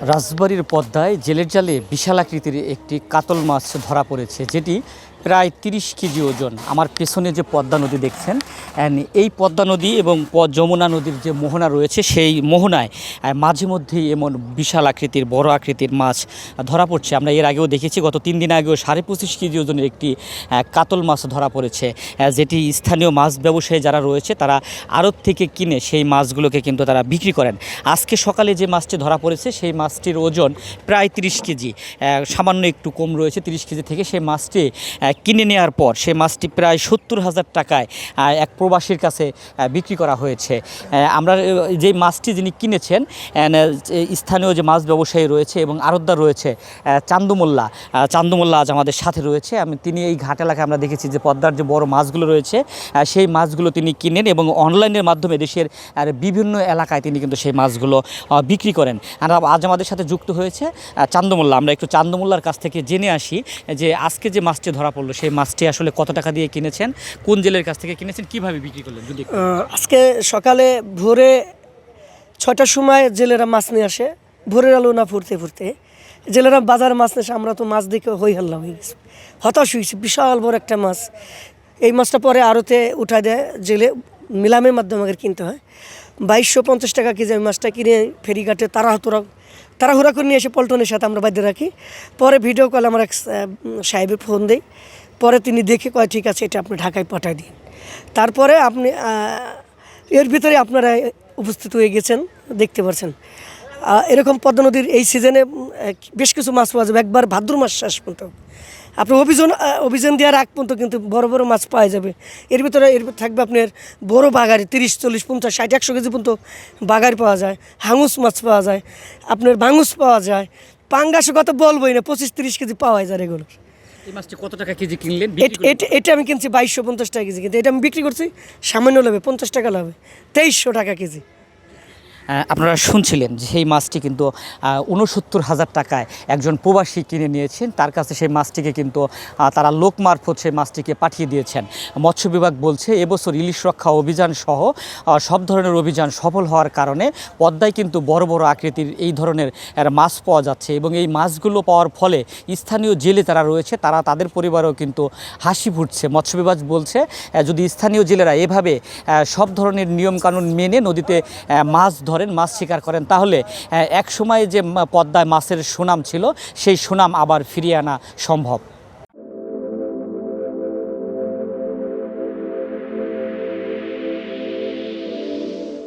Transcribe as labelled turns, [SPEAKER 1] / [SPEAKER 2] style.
[SPEAKER 1] রাজবাড়ীর পদ্মায় জেলের জালে বিশাল আকৃতির একটি কাতল মাছ ধরা পড়েছে, যেটি প্রায় 30 কেজি ওজন। আমার পেছনে যে পদ্মা নদী দেখছেন, এই পদ্মা নদী এবং যমুনা নদীর যে মোহনা রয়েছে, সেই মোহনায় মাঝে মধ্যেই এমন বিশাল আকৃতির বড় আকৃতির মাছ ধরা পড়ছে। আমরা এর আগেও দেখেছি, গত 3 দিন আগেও 25.5 কেজি ওজনের একটি কাতল মাছ ধরা পড়েছে, যেটি স্থানীয় মাছ ব্যবসায়ী যারা রয়েছে তারা আড়ত থেকে কিনে সেই মাছগুলোকে কিন্তু তারা বিক্রি করেন। আজকে সকালে যে মাছটি ধরা পড়েছে সেই মাছটির ওজন প্রায় 30 কেজি, সামান্য একটু কম রয়েছে 30 কেজি থেকে। সেই মাছটি কিনে নেওয়ার পর সেই মাছটি প্রায় 70,000 টাকায় এক প্রবাসীর কাছে বিক্রি করা হয়েছে। আমরা যেই মাছটি যিনি কিনেছেন, স্থানীয় যে মাছ ব্যবসায়ী রয়েছে এবং আড়তদার রয়েছে চান্দুমোল্লা আজ আমাদের সাথে রয়েছে। তিনি এই ঘাট এলাকায় আমরা দেখেছি যে পদ্মার যে বড় মাছগুলো রয়েছে সেই মাছগুলো তিনি কিনেন এবং অনলাইনের মাধ্যমে দেশের বিভিন্ন এলাকায় তিনি কিন্তু সেই মাছগুলো বিক্রি করেন। আর আজ আমাদের সাথে যুক্ত হয়েছে চান্দুমোল্লা। আমরা একটু চান্দুমোল্লার কাছ থেকে জেনে আসি যে আজকে যে মাছটি ধরা পড়লো সেই মাছটি আসলে কত টাকা দিয়ে কিনেছেন, কোন জেলের কাছ থেকে কিনেছেন, কিভাবে বিক্রি করলেন যদি।
[SPEAKER 2] আজকে সকালে ভোরে 6টার সময় জেলেরা মাছ নিয়ে আসে। ভোরের আলো না ফুরতে ফুরতে জেলেরা বাজারে মাছ নিয়ে আসে। আমরা তো মাছ দেখে হই হাল্লা হয়ে গেছি, হতাশ হয়েছি। বিশাল বড় একটা মাছ। এই মাছটা পরে আড়তে উঠা দেয় জেলে, নিলামের মাধ্যমে আমাদের কিনতে হয়। 2250 টাকা কেজি আমি মাছটা কিনে ফেরিঘাটে তাড়াহুড়া করে নিয়ে এসে পল্টনের সাথে আমরা বাঁধে রাখি। পরে ভিডিও কল আমার এক সাহেবের ফোন দেয়। পরে তিনি দেখে কয় ঠিক আছে, এটা আপনি ঢাকায় পাঠায় দিন। তারপরে আপনি এর ভিতরে আপনারা উপস্থিত হয়ে গেছেন, দেখতে পাচ্ছেন। এরকম পদ্মা নদীর এই সিজনে বেশ কিছু মাছ পাওয়া যাবে একবার ভাদ্র মাস শেষ পর্যন্ত। আপনি অভিযান দেওয়ার আগ পর্যন্ত কিন্তু বড় বড় মাছ পাওয়া যাবে। এর ভিতরে থাকবে আপনার বড় বাগারি 30, 40, 50, 60, 100 কেজি পর্যন্ত বাগারি পাওয়া যায়। হাঙুস মাছ পাওয়া যায়, আপনার বাঙুস পাওয়া যায়। পাঙ্গাসের কথা বলবোই না, 25-30 কেজি পাওয়া যায় এগুলো।
[SPEAKER 1] এই মাছটি কত টাকা কেজি কিনলেন?
[SPEAKER 2] এটা আমি কিনছি 2250 টাকা কেজি, কিন্তু এটা আমি বিক্রি করছি সামান্য লাভে, 50 টাকা লাভে, 2300 টাকা কেজি।
[SPEAKER 1] আপনারা শুনছিলেন যে সেই মাছটি কিন্তু 69,000 টাকায় একজন প্রবাসী কিনে নিয়েছেন। তার কাছে সেই মাছটিকে কিন্তু তারা লোক মারফত সেই মাছটিকে পাঠিয়ে দিয়েছেন। মৎস্য বিভাগ বলছে এবছর ইলিশ রক্ষা অভিযান সহ সব ধরনের অভিযান সফল হওয়ার কারণে পদ্মায় কিন্তু বড় বড় আকৃতির এই ধরনের মাছ পাওয়া যাচ্ছে এবং এই মাছগুলো পাওয়ার ফলে স্থানীয় জেলে তারা রয়েছে, তাদের পরিবারেও কিন্তু হাসি ফুটছে। মৎস্য বিভাগ বলছে যদি স্থানীয় জেলেরা এভাবে সব ধরনের নিয়মকানুন মেনে নদীতে মাছ মাছ শিকার করেন, তাহলে এক সময় যে পদ্মায় মাছের সুনাম ছিল সেই সুনাম আবার ফিরিয়ে আনা সম্ভব।